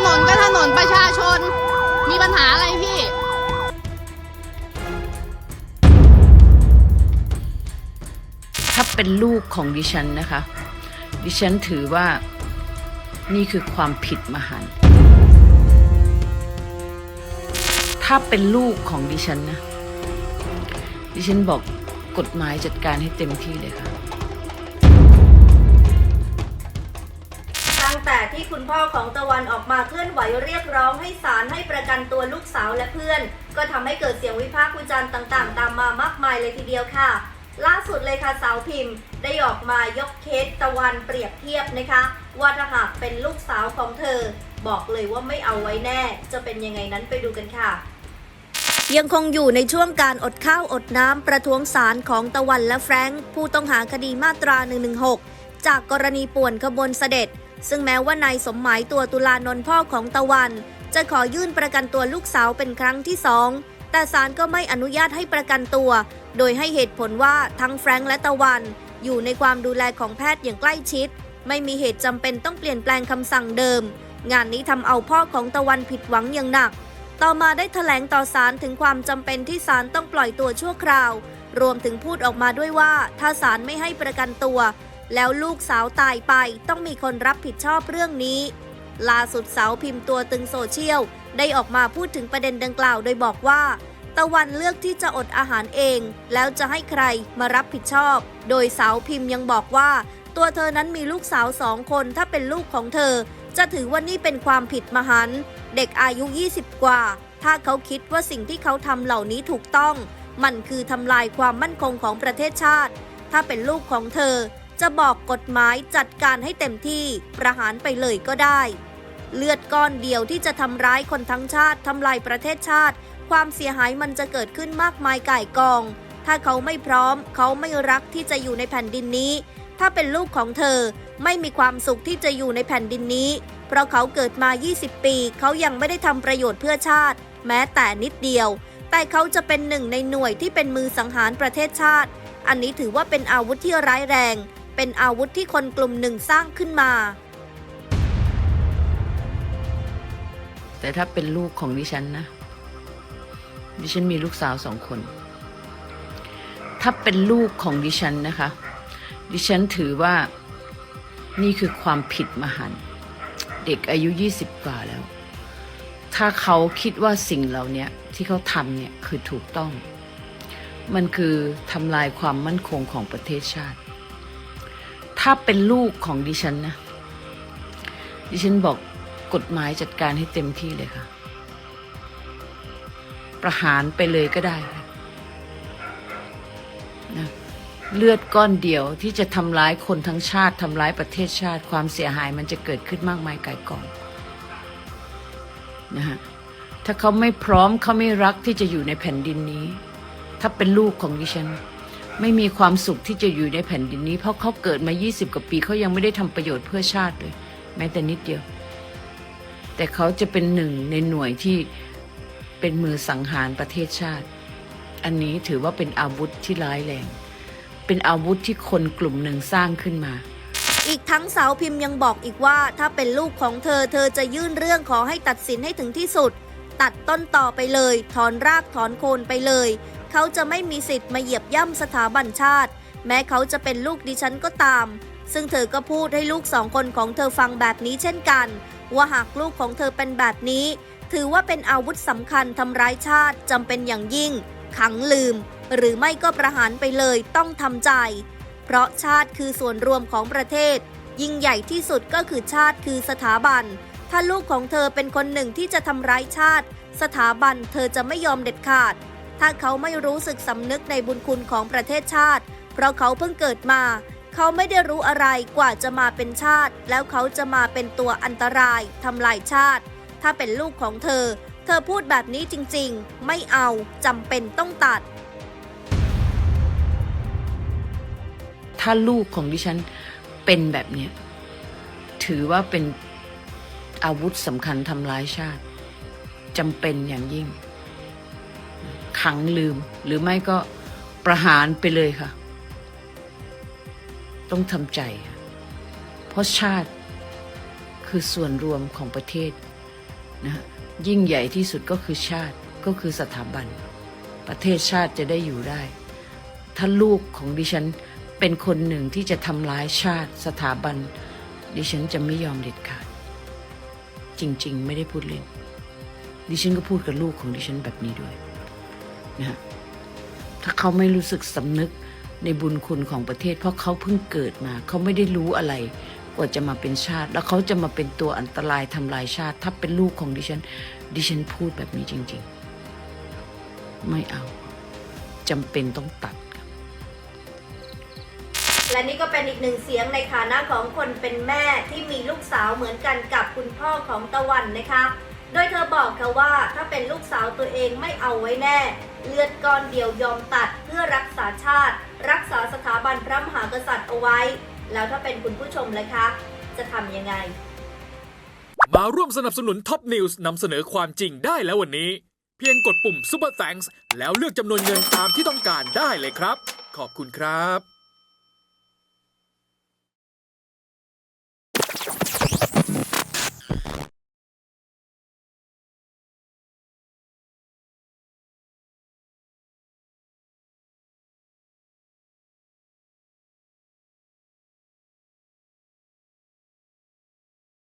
นนก็ถนนประชาชนมีปัญหาอะไรพี่ถ้าเป็นลูกของดิฉันนะคะดิฉันถือว่านี่คือความผิดมหันต์ถ้าเป็นลูกของดิฉันนะดิฉันบอกกฎหมายจัดการให้เต็มที่เลยค่ะตั้งแต่ที่คุณพ่อของตะวันออกมาเคลื่อนไหวเรียกร้องให้ศาลให้ประกันตัวลูกสาวและเพื่อนก็ทำให้เกิดเสียงวิพากษ์วิจารณ์ต่างๆตามมามากมายเลยทีเดียวค่ะล่าสุดเลยค่ะสาวพิมพ์ได้ออกมายกเคสตะวันเปรียบเทียบนะคะว่าถ้าหากเป็นลูกสาวของเธอบอกเลยว่าไม่เอาไว้แน่จะเป็นยังไงนั้นไปดูกันค่ะยังคงอยู่ในช่วงการอดข้าวอดน้ำประท้วงศาลของตะวันและแฟรงค์ผู้ต้องหาคดีมาตรา 116 จากกรณีป่วนขบวนเสด็จซึ่งแม้ว่านายสมหมายตัวตุลานนท์พ่อของตะวันจะขอยื่นประกันตัวลูกสาวเป็นครั้งที่2แต่ศาลก็ไม่อนุญาตให้ประกันตัวโดยให้เหตุผลว่าทั้งแฟรงค์และตะวันอยู่ในความดูแลของแพทย์อย่างใกล้ชิดไม่มีเหตุจำเป็นต้องเปลี่ยนแปลงคำสั่งเดิมงานนี้ทำเอาพ่อของตะวันผิดหวังอย่างหนักต่อมาได้แถลงต่อศาลถึงความจำเป็นที่ศาลต้องปล่อยตัวชั่วคราวรวมถึงพูดออกมาด้วยว่าถ้าศาลไม่ให้ประกันตัวแล้วลูกสาวตายไปต้องมีคนรับผิดชอบเรื่องนี้ล่าสุดสาวพิมพ์ตัวตึงโซเชียลได้ออกมาพูดถึงประเด็นดังกล่าวโดยบอกว่าตะวันเลือกที่จะอดอาหารเองแล้วจะให้ใครมารับผิดชอบโดยสาวพิมพ์ยังบอกว่าตัวเธอนั้นมีลูกสาว2 คนถ้าเป็นลูกของเธอจะถือว่านี่เป็นความผิดมหันต์เด็กอายุ20 กว่าถ้าเขาคิดว่าสิ่งที่เขาทำเหล่านี้ถูกต้องมันคือทำลายความมั่นคงของประเทศชาติถ้าเป็นลูกของเธอจะบอกกฎหมายจัดการให้เต็มที่ประหารไปเลยก็ได้เลือดก้อนเดียวที่จะทำร้ายคนทั้งชาติทำลายประเทศชาติความเสียหายมันจะเกิดขึ้นมากมายก่ายกองถ้าเขาไม่พร้อมเขาไม่รักที่จะอยู่ในแผ่นดินนี้ถ้าเป็นลูกของเธอไม่มีความสุขที่จะอยู่ในแผ่นดินนี้เพราะเขาเกิดมา20 ปีเขายังไม่ได้ทำประโยชน์เพื่อชาติแม้แต่นิดเดียวแต่เขาจะเป็นหนึ่งในหน่วยที่เป็นมือสังหารประเทศชาติอันนี้ถือว่าเป็นอาวุธที่ร้ายแรงเป็นอาวุธที่คนกลุ่มหนึ่งสร้างขึ้นมาแต่ถ้าเป็นลูกของดิฉันนะดิฉันมีลูกสาว2 คนถ้าเป็นลูกของดิฉันนะคะดิฉันถือว่านี่คือความผิดมหันต์เด็กอายุ20 กว่าแล้วถ้าเขาคิดว่าสิ่งเหล่านี้ที่เขาทำเนี่ยคือถูกต้องมันคือทำลายความมั่นคงของประเทศชาติถ้าเป็นลูกของดิฉันนะดิฉันบอกกฎหมายจัดการให้เต็มที่เลยค่ะประหารไปเลยก็ได้ค่ะนะเลือดก้อนเดียวที่จะทำร้ายคนทั้งชาติทำร้ายประเทศชาติความเสียหายมันจะเกิดขึ้นมากมายก่ายกองนะฮะถ้าเขาไม่พร้อมเขาไม่รักที่จะอยู่ในแผ่นดินนี้ถ้าเป็นลูกของดิฉันไม่มีความสุขที่จะอยู่ในแผ่นดินนี้เพราะเขาเกิดมา20 กว่าปีเขายังไม่ได้ทำประโยชน์เพื่อชาติเลยแม้แต่นิดเดียวแต่เขาจะเป็นหนึ่งในหน่วยที่เป็นมือสังหารประเทศชาติอันนี้ถือว่าเป็นอาวุธที่ร้ายแรงเป็นอาวุธที่คนกลุ่มหนึ่งสร้างขึ้นมาอีกทั้งสาวพิมพ์ยังบอกอีกว่าถ้าเป็นลูกของเธอจะยื่นเรื่องขอให้ตัดสินให้ถึงที่สุดตัดต้นต่อไปเลยถอนรากถอนโคนไปเลยเขาจะไม่มีสิทธิ์มาเหยียบย่ำสถาบันชาติแม้เขาจะเป็นลูกดิฉันก็ตามซึ่งเธอก็พูดให้ลูก2 คนของเธอฟังแบบนี้เช่นกันว่าหากลูกของเธอเป็นแบบนี้ถือว่าเป็นอาวุธสำคัญทำร้ายชาติจำเป็นอย่างยิ่งขังลืมหรือไม่ก็ประหารไปเลยต้องทำใจเพราะชาติคือส่วนรวมของประเทศยิ่งใหญ่ที่สุดก็คือชาติคือสถาบันถ้าลูกของเธอเป็นคนหนึ่งที่จะทำร้ายชาติสถาบันเธอจะไม่ยอมเด็ดขาดถ้าเขาไม่รู้สึกสำนึกในบุญคุณของประเทศชาติเพราะเขาเพิ่งเกิดมาเขาไม่ได้รู้อะไรกว่าจะมาเป็นชาติแล้วเขาจะมาเป็นตัวอันตรายทำลายชาติถ้าเป็นลูกของเธอพูดแบบนี้จริงๆไม่เอาจำเป็นต้องตัดถ้าลูกของดิฉันเป็นแบบนี้ถือว่าเป็นอาวุธสำคัญทำร้ายชาติจำเป็นอย่างยิ่งขังลืมหรือไม่ก็ประหารไปเลยค่ะต้องทำใจค่ะเพราะชาติคือส่วนรวมของประเทศ นะยิ่งใหญ่ที่สุดก็คือชาติก็คือสถาบันประเทศชาติจะได้อยู่ได้ถ้าลูกของดิฉันเป็นคนหนึ่งที่จะทำร้ายชาติสถาบันดิฉันจะไม่ยอมเด็ดขาดจริงๆไม่ได้พูดเล่นดิฉันก็พูดกับลูกของดิฉันแบบนี้ด้วยนะฮะถ้าเขาไม่รู้สึกสำนึกในบุญคุณของประเทศเพราะเขาเพิ่งเกิดมาเขาไม่ได้รู้อะไรกว่าจะมาเป็นชาติแล้วเขาจะมาเป็นตัวอันตรายทำลายชาติถ้าเป็นลูกของดิฉันพูดแบบนี้จริงๆไม่เอาจำเป็นต้องตัดครับ และนี่ก็เป็นอีกหนึ่งเสียงในฐานะของคนเป็นแม่ที่มีลูกสาวเหมือนกันกับคุณพ่อของตะวันนะคะ โดยเธอบอกค่ะว่าถ้าเป็นลูกสาวตัวเองไม่เอาไว้แน่เลือดก้อนเดียวยอมตัดเพื่อรักษาชาติรักษาสถาบันพระมหากษัตริย์เอาไว้แล้วถ้าเป็นคุณผู้ชมเลยคะจะทำยังไงมาร่วมสนับสนุนท็อปนิวส์นำเสนอความจริงได้แล้ววันนี้เพียงกดปุ่ม Super Thanks แล้วเลือกจำนวนเงินตามที่ต้องการได้เลยครับขอบคุณครับ